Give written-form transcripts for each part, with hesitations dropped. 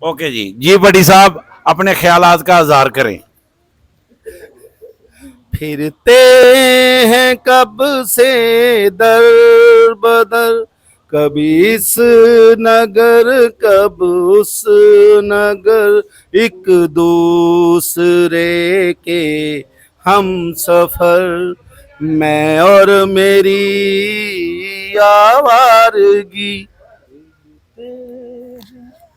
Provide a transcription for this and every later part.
Okay जी। जी भट्टी साहब अपने ख्यालात का इज़हार करें। फिरते हैं कब से दर बदर, कभी इस नगर कब उस नगर, एक दूसरे के हम सफर, मैं और मेरी आवारगी।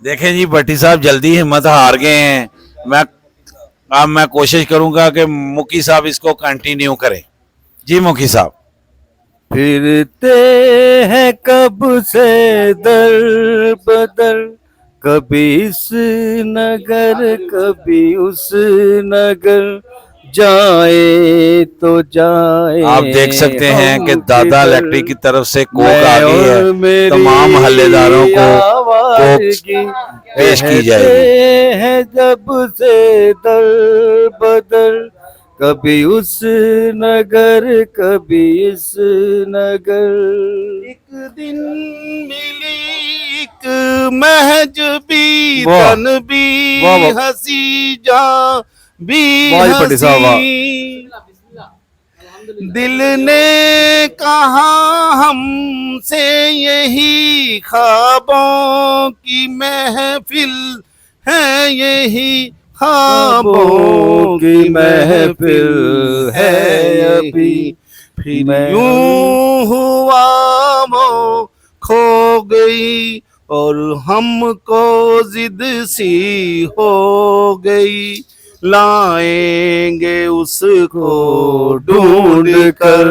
देखें जी भट्टी साहब जल्दी हिम्मत हार गए हैं। मैं अब मैं कोशिश करूंगा कि मुकी साहब इसको कंटिन्यू करें। जी मुकी साहब। फिरते हैं कब से दर बदर, कभी इस नगर कभी उस नगर, जाए तो जाए आप देख सकते हैं हम कि दादा किधर, इलेक्ट्रिक की तरफ से कोक आ मैं गई है। और तमाम हल्लेदारों मेरी को कोक आवारगी। पेश की कहते जाएगी। हैं जब से दर बदर, कभी उस नगर कभी इस नगर, एक दिन मिली एक महज भी, वाह तन भी वाह वाह हंसी, जान भी वाह जी भट्टी साहब वाह। हंसी, दिल ने कहा हमसे यही ख्वाबों की महफिल है, यही ख्वाबों की महफिल है अभी, फिर यूं हुआ वो खो गई और हमको जिद सी हो गई, लाएंगे उसको ढूंढ कर,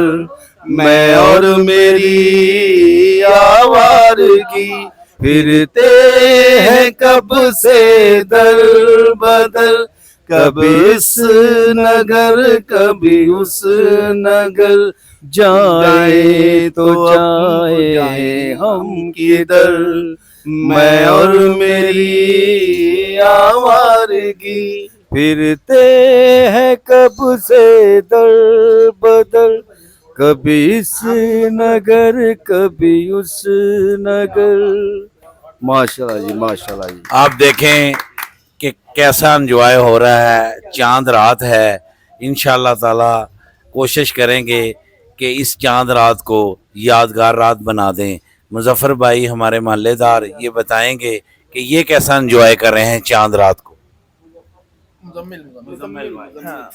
मैं और मेरी आवारगी, फिरते हैं कब से दर बदर, कभी इस नगर कभी उस नगर, जाए तो जाए हम किधर, मैं और मेरी आवारगी, फिरते हैं कब से दर बदर, कभी इस नगर कभी उस नगर। माशाल्लाह जी, माशाल्लाह जी। आप देखें कि कैसा एंजॉय हो रहा है। चांद रात है। इंशाल्लाह ताला कोशिश करेंगे कि इस चांद रात को यादगार रात बना दें। मुजफ्फर भाई हमारे मोहल्लेदार ये बताएंगे कि ये कैसा एंजॉय कर रहे हैं चांद रात को। हाँ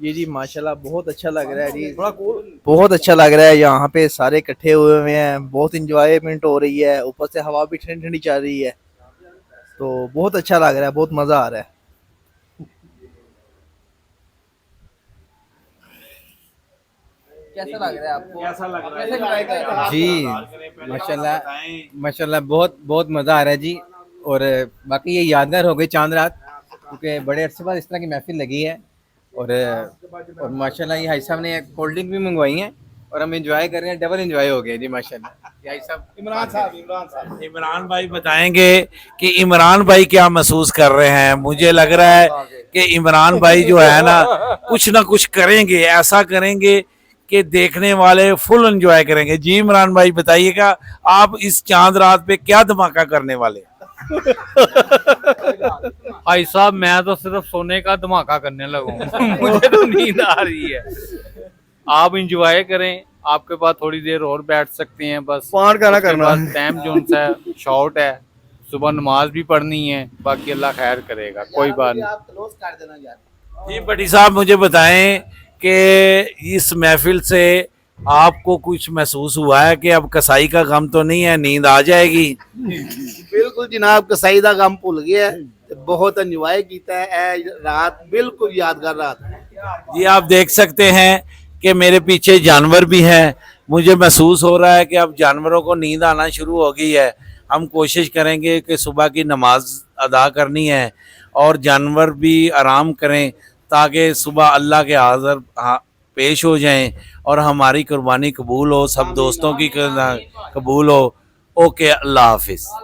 ये जी माशाल्लाह बहुत अच्छा लग रहा है जी, बहुत अच्छा लग रहा है। यहाँ पे सारे इकट्ठे हुए हुए हैं, बहुत इंजॉयमेंट हो रही है, ऊपर से हवा भी ठंडी ठंडी चल रही है, तो बहुत अच्छा लग रहा है, बहुत मजा आ रहा है। कैसा लग रहा है आपको? कैसा लग रहा है जी माशाल्लाह, माशाल्लाह बहुत बहुत मज़ा आ रहा है जी। और बाकी ये यादगार हो गई चांद रात, क्योंकि बड़े अरसे बाद इस तरह की महफिल लगी है। और माशाल्लाह ये भाई साहब ने कोल्ड ड्रिंक भी मंगवाई है और हम एंजॉय कर रहे हैं, डबल एंजॉय हो गया जी माशाल्लाह। भाई साहब इमरान भाई बताएंगे कि इमरान भाई क्या महसूस कर रहे हैं। मुझे लग रहा है कि इमरान भाई जो है ना कुछ करेंगे, ऐसा करेंगे कि देखने वाले फुल एंजॉय करेंगे। जी इमरान भाई बताइएगा आप इस चांद रात पे क्या धमाका करने वाले हैं? भाई साहब मैं तो सिर्फ सोने का धमाका करने लगा हूँ। मुझे तो नींद आ रही है। आप इंजॉय करें, आपके पास थोड़ी देर और बैठ सकते हैं, बस पान का ना करना। टाइम जो है शॉर्ट है, सुबह नमाज भी पढ़नी है, बाकी अल्लाह खैर करेगा, कोई बात नहीं। जी भट्टी साहब मुझे बताएं कि इस महफिल से आपको कुछ महसूस हुआ है कि अब कसाई का गम तो नहीं है, नींद आ जाएगी? बिल्कुल जनाब, कसाई दा गम भुल गया है, बहुत एंजॉय किया है रात, बिल्कुल यादगार रात। जी आप देख सकते हैं कि मेरे पीछे जानवर भी हैं। मुझे महसूस हो रहा है कि अब जानवरों को नींद आना शुरू हो गई है। हम कोशिश करेंगे कि सुबह की नमाज अदा करनी है और जानवर भी आराम करें ताकि सुबह अल्लाह के हाज़िर पेश हो जाएं और हमारी कुर्बानी कबूल हो, सब दोस्तों की कबूल हो। ओके, अल्लाह हाफिज़।